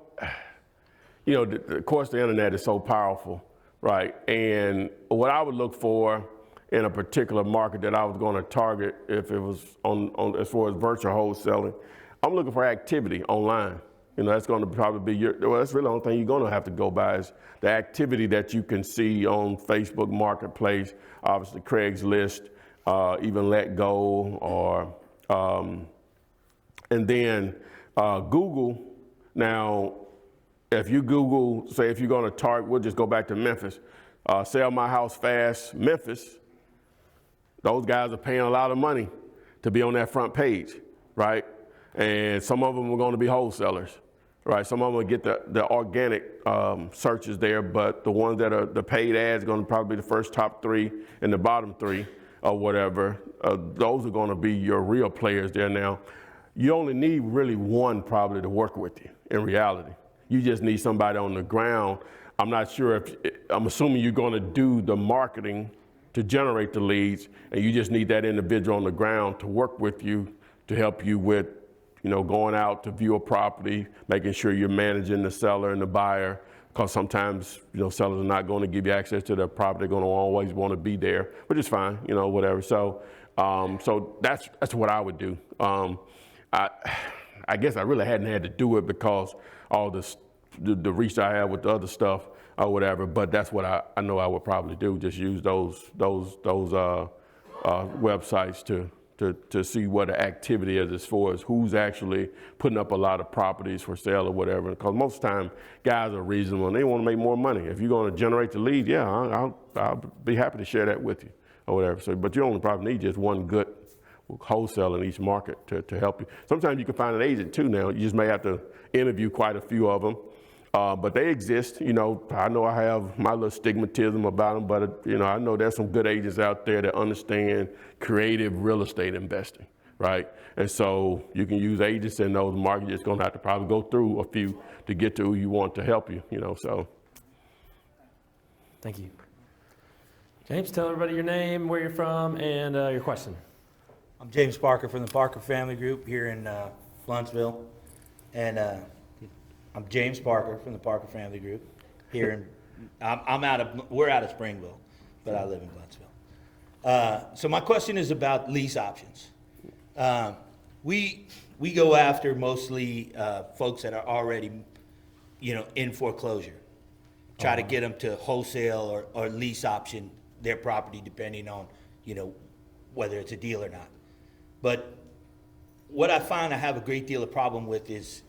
of course, the internet is so powerful, right? And what I would look for in a particular market that I was going to target, if it was on as far as virtual wholesaling, I'm looking for activity online. That's going to probably be that's really the only thing you're going to have to go by is the activity that you can see on Facebook Marketplace, obviously Craigslist, even Let Go, or, and then Google. Now, if you Google, say if you're going to target, we'll just go back to Memphis, Sell My House Fast Memphis, those guys are paying a lot of money to be on that front page, right? And some of them are going to be wholesalers, right? Some of them will get the organic searches there, but the ones that are the paid ads are going to probably be the first top 3 and the bottom 3 or whatever. Those are going to be your real players there. Now, you only need really one probably to work with you in reality. You just need somebody on the ground. I'm not sure I'm assuming you're going to do the marketing to generate the leads, and you just need that individual on the ground to work with you to help you with, going out to view a property, making sure you're managing the seller and the buyer, because sometimes, sellers are not going to give you access to their property. They're going to always want to be there, which is fine, whatever. So, so that's what I would do. I guess I really hadn't had to do it because all the reach I have with the other stuff or whatever, but that's what I know I would probably do. Just use those websites to see what the activity is as far as who's actually putting up a lot of properties for sale or whatever. Because most of the time, guys are reasonable and they want to make more money. If you're going to generate the lead, yeah, I'll be happy to share that with you or whatever. So, but you only probably need just one good wholesaler in each market to help you. Sometimes you can find an agent too now. You just may have to interview quite a few of them. But they exist, I know I have my little stigmatism about them, but I know there's some good agents out there that understand creative real estate investing, right? And so you can use agents in those markets. You're just going to have to probably go through a few to get to who you want to help you, so. Thank you. James, tell everybody your name, where you're from, and your question. I'm James Parker from the Parker Family Group here in Blunsville, and I'm James Parker from the Parker Family Group here in, we're out of Springville, but I live in Blunsville. So my question is about lease options. We go after mostly folks that are already, in foreclosure. Try to get them to wholesale or lease option their property depending on, whether it's a deal or not. But what I find I have a great deal of problem with is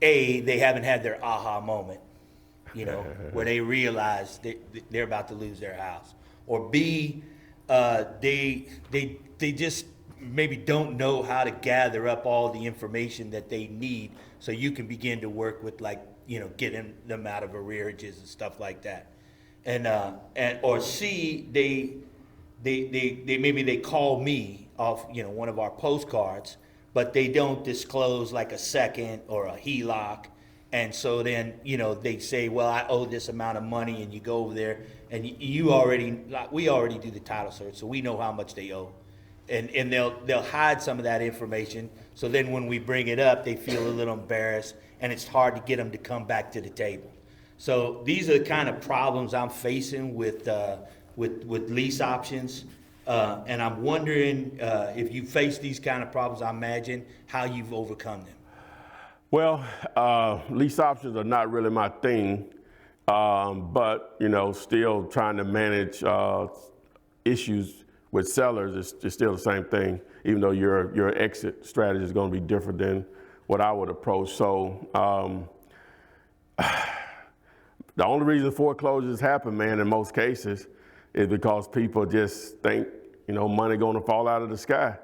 A, they haven't had their aha moment, where they realize they're about to lose their house. Or B, they just maybe don't know how to gather up all the information that they need so you can begin to work with, getting them out of arrearages and stuff like that. Or C, they maybe they call me off, one of our postcards, but they don't disclose like a second or a HELOC. And so then, they say, well, I owe this amount of money, and you go over there and we already do the title search, so we know how much they owe. And they'll hide some of that information. So then when we bring it up, they feel a little embarrassed, and it's hard to get them to come back to the table. So these are the kind of problems I'm facing with lease options. And I'm wondering if you face these kind of problems, I imagine, how you've overcome them. Well, lease options are not really my thing, but, still trying to manage issues with sellers is still the same thing, even though your exit strategy is going to be different than what I would approach. So the only reason foreclosures happen, man, in most cases, is because people just think, money going to fall out of the sky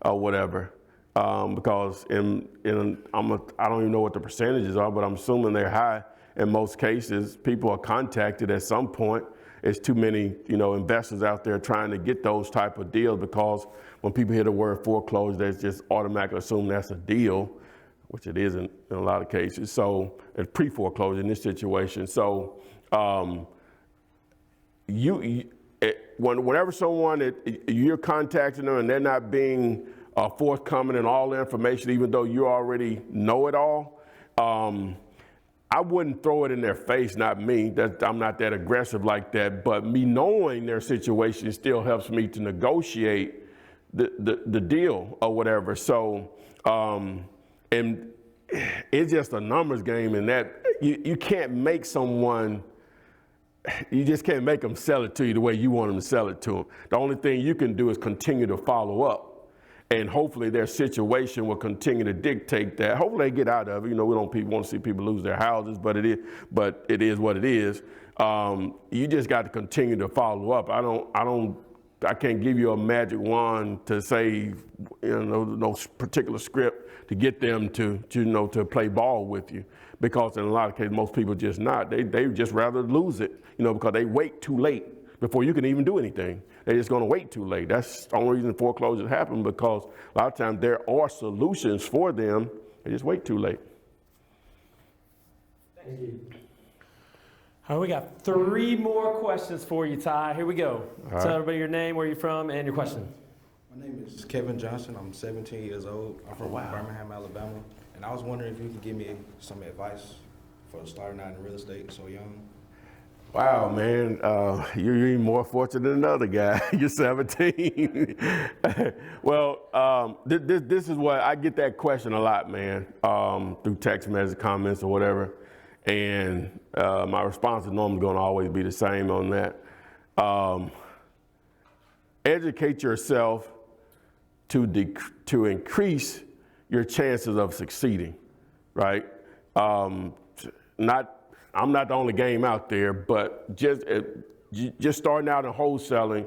or whatever. Because I don't even know what the percentages are, but I'm assuming they're high. In most cases, people are contacted at some point. There's too many, investors out there trying to get those type of deals, because when people hear the word foreclosure, they just automatically assume that's a deal, which it isn't in a lot of cases. So it's pre-foreclosure in this situation. So whenever someone you're contacting them and they're not being forthcoming in all the information, even though you already know it all, I wouldn't throw it in their face, not me. I'm not that aggressive like that, but me knowing their situation still helps me to negotiate the deal or whatever. So, and it's just a numbers game, and that you can't make someone, you just can't make them sell it to you the way you want them to sell it to them. The only thing you can do is continue to follow up. And hopefully their situation will continue to dictate that. Hopefully they get out of it. We don't want to see people lose their houses, but it is what it is. You just got to continue to follow up. I can't give you a magic wand to say, no particular script to get them to play ball with you. Because in a lot of cases, most people just not. They just rather lose it, because they wait too late before you can even do anything. They're just going to wait too late. That's the only reason foreclosures happen, because a lot of times there are solutions for them. They just wait too late. Thank you. All right, we got 3 more questions for you, Ty. Here we go. Right. Tell everybody your name, where you're from, and your question. My name is Kevin Johnson. I'm 17 years old. I'm from Birmingham, Alabama. And I was wondering if you could give me some advice for starting out in real estate so young. Wow, man, you're even more fortunate than another guy. You're 17. Well, this is what I get that question a lot, man, through text message comments or whatever. And my response is normally going to always be the same on that. Educate yourself to increase your chances of succeeding, right? I'm not the only game out there, but just starting out in wholesaling,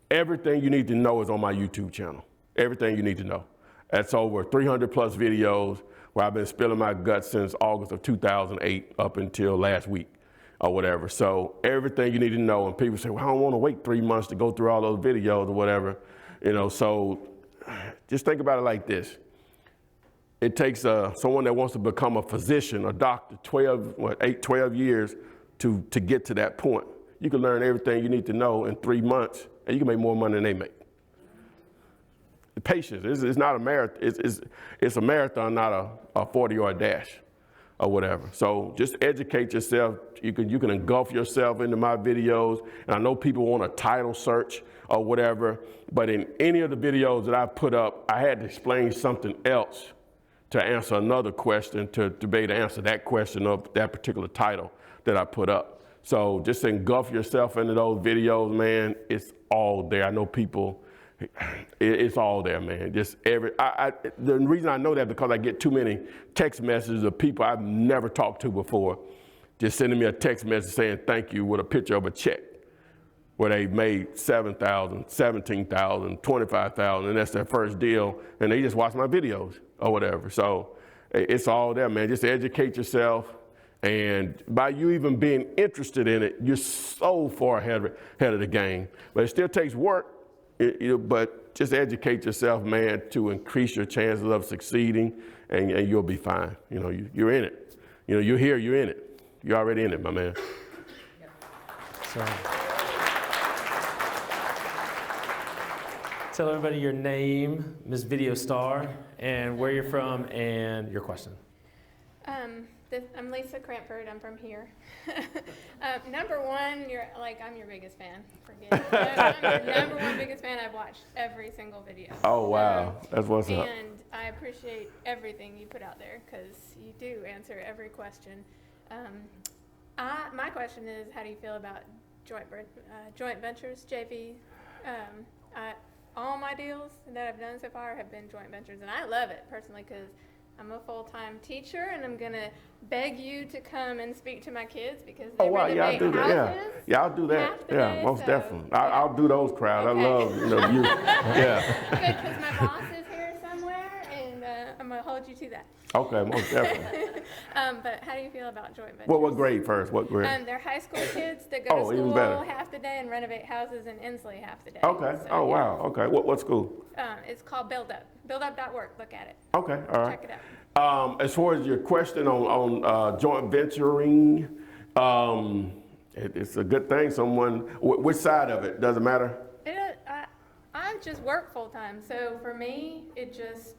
everything you need to know is on my YouTube channel. Everything you need to know. That's over 300 plus videos where I've been spilling my guts since August of 2008 up until last week or whatever. So everything you need to know, and people say, well, I don't want to wait 3 months to go through all those videos or whatever. So just think about it like this. It takes someone that wants to become a physician, a doctor, 12 years to get to that point. You can learn everything you need to know in 3 months, and you can make more money than they make. The patience, it's not a marathon. It's a marathon, not a 40-yard dash or whatever. So just educate yourself. You can engulf yourself into my videos. And I know people want a title search or whatever, but in any of the videos that I put up, I had to explain something else to answer another question, to be able to answer that question of that particular title that I put up. So just engulf yourself into those videos, man. It's all there. I know people, it's all there, man. Just the reason I know that because I get too many text messages of people I've never talked to before, just sending me a text message saying thank you with a picture of a check where they made $7,000, $17,000, $25,000, and that's their first deal, and they just watch my videos or whatever. So it's all there, man. Just educate yourself, and by you even being interested in it, you're so far ahead of the game. But it still takes work, but just educate yourself, man, to increase your chances of succeeding, and you'll be fine. You're in it. You're here, you're in it. You're already in it, my man. So, tell everybody your name, Ms. Video Star, and where you're from, and your question. I'm Lisa Cranford. I'm from here. Number one, I'm your biggest fan. Forget it. I'm your number one biggest fan. I've watched every single video. Oh, wow. That's what's up. And I appreciate everything you put out there because you do answer every question. My question is, how do you feel about joint ventures, JV? All my deals that I've done so far have been joint ventures, and I love it personally because I'm a full-time teacher, and I'm gonna beg you to come and speak to my kids because they Oh, wow, yeah, I'll renovate do that, yeah. houses. Yeah, I'll do that, half the yeah, day, most so, definitely. yeah. I'll do those crowds, Okay. I love, you, yeah. Good, because my boss is here somewhere, and I'm gonna hold you to that. Okay, most definitely. But how do you feel about joint ventures? What grade first, what grade? They're high school kids that go Oh, to even school better. half the day and renovate houses in Inslee half the day. Okay, So, oh, yeah. wow, okay, what school? It's called Build Up. BuildUp.org. Look at it. Okay, all right. Check it out. As far as your question on joint venturing, it's a good thing. Which side of it? Does it matter? I just work full time, so for me, it just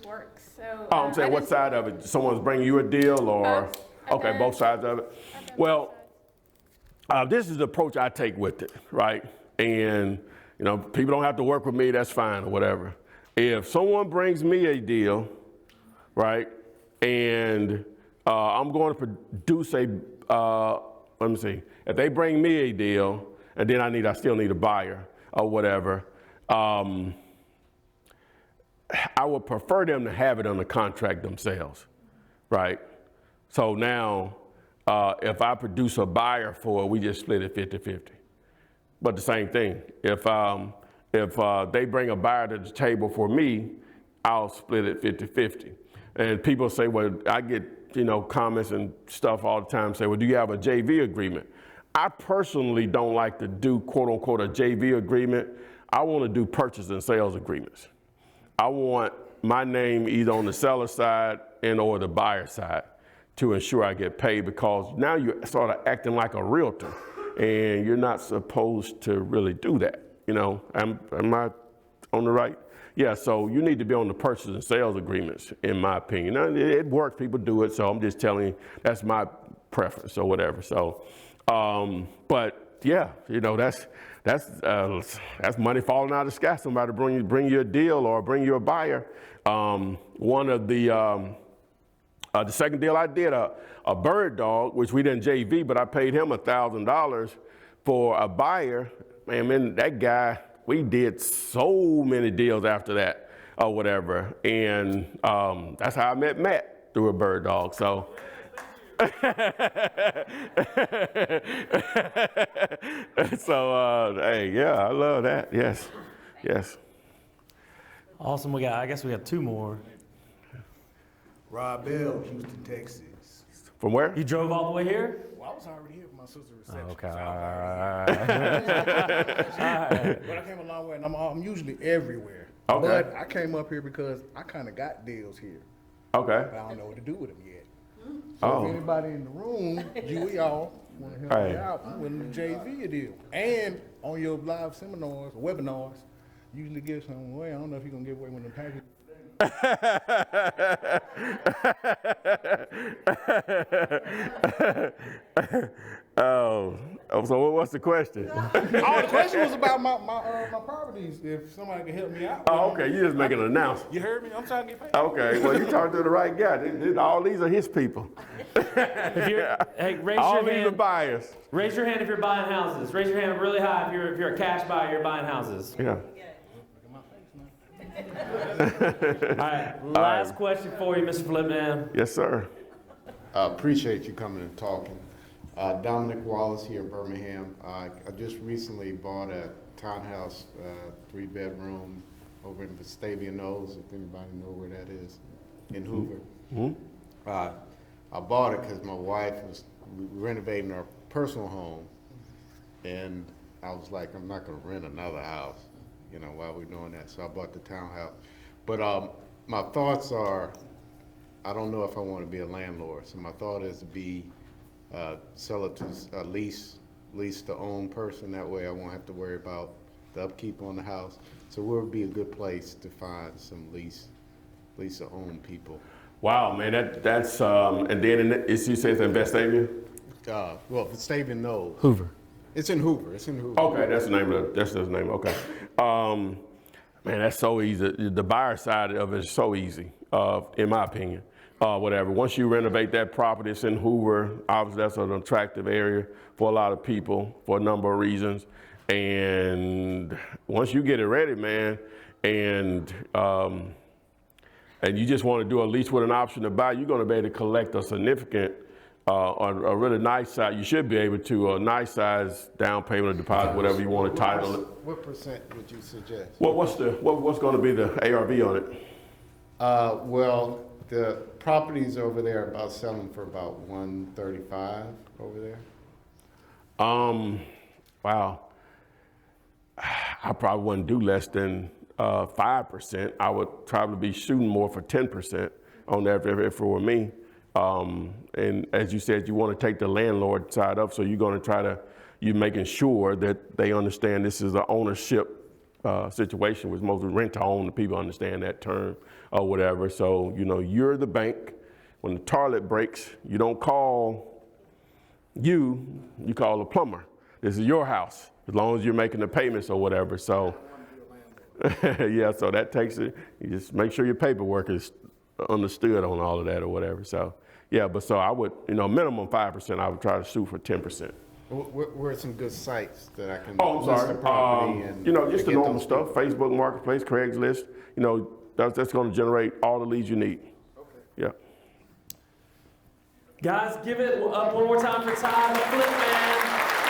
works. So. Oh, I'm saying what side of it? Someone's bringing you a deal, or Both. okay, both sides of it. I've done Well, both sides. this is the approach I take with it, right? And people don't have to work with me. That's fine or whatever. If someone brings me a deal, right, and I'm going to produce let me see. If they bring me a deal, and then I still need a buyer or whatever, I would prefer them to have it on the contract themselves, right? So now, if I produce a buyer for it, we just split it 50-50. But the same thing, if they bring a buyer to the table for me, I'll split it 50-50. And people say, well, I get comments and stuff all the time say, well, do you have a JV agreement? I personally don't like to do quote unquote a JV agreement. I want to do purchase and sales agreements. I want my name either on the seller side and or the buyer side to ensure I get paid, because now you're sort of acting like a realtor and you're not supposed to really do that. Am I on the right? Yeah, so you need to be on the purchase and sales agreements, in my opinion. Now, it works, people do it, so I'm just telling you that's my preference or whatever. So, but yeah, that's money falling out of the sky. Somebody bring you a deal or bring you a buyer. One of the second deal I did, a bird dog, which we didn't JV, but I paid him $1,000 for a buyer. Man, that guy, we did so many deals after that or whatever. And that's how I met Matt, through a bird dog. So. Hey, yeah, I love that. Yes. Awesome. I guess we got two more. Rob Bell, Houston, Texas. From where? You drove all the way here? Well, I was already here for my sister's reception. Okay. so All right. But I came a long way, and I'm usually everywhere. Okay. But I came up here because I kind of got deals here. Okay. But I don't know what to do with them yet. So Oh. if anybody in the room, y'all want to help Hey. me out, I'm willing to JV a deal. And on your live seminars, or webinars, you usually give some away. I don't know if you're going to give away one of the packages. So what's the question? The question was about my properties. If somebody can help me out. Oh, okay, you just making an announcement. You heard me? I'm trying to get paid. Okay, well, you talked to the right guy. All these are his people. Hey, raise All your these are hand. buyers. Raise your hand if you're buying houses. Raise your hand really high if you're a cash buyer, you're buying houses. Yeah. All right, last question for you, Mr. Flipman. Yes, sir. I appreciate you coming and talking. Dominic Wallace here in Birmingham. I just recently bought a townhouse, 3-bedroom over in Vestavia Knolls, if anybody know where that is, in Hoover. Mm-hmm. I bought it because my wife was renovating our personal home, and I was like, I'm not going to rent another house, while we're doing that. So I bought the townhouse. But my thoughts are, I don't know if I want to be a landlord. So my thought is to sell it to a lease to own person. That way I won't have to worry about the upkeep on the house. So where would be a good place to find some lease to own people? Wow, man, that's and then you say it's in Vestavia? Well, Vestavia Knolls. Hoover. It's in Hoover. Okay, that's the name of that's his name. Okay. Man, that's so easy. The buyer side of it is so easy, in my opinion. Whatever. Once you renovate that property, it's in Hoover. Obviously, that's an attractive area for a lot of people for a number of reasons. And once you get it ready, man, and and you just want to do a lease with an option to buy, you're going to be able to collect a significant, a really nice size. You should be able to a nice size down payment or deposit, whatever you want to title it. What percent would you suggest? What's going to be the ARV on it? Well, the properties over there are about selling for about 135 over there. Wow. I probably wouldn't do less than 5%. I would probably be shooting more for 10% on that if it were me. And as you said, you want to take the landlord side up, so you're going to you're making sure that they understand this is an ownership situation, which most rent to own, the people understand that term or whatever. So, you're the bank. When the toilet breaks, you don't call you call a plumber. This is your house, as long as you're making the payments or whatever. So, yeah, so that takes it. You just make sure your paperwork is understood on all of that or whatever. So, yeah, but so I would, minimum 5%, I would try to shoot for 10%. Where are some good sites that I can Oh, I'm list sorry. the property and Just the get normal those stuff, people? Facebook Marketplace, Craigslist, that's going to generate all the leads you need. Okay. Yeah. Guys, give it up one more time for Ty, the Flip Man.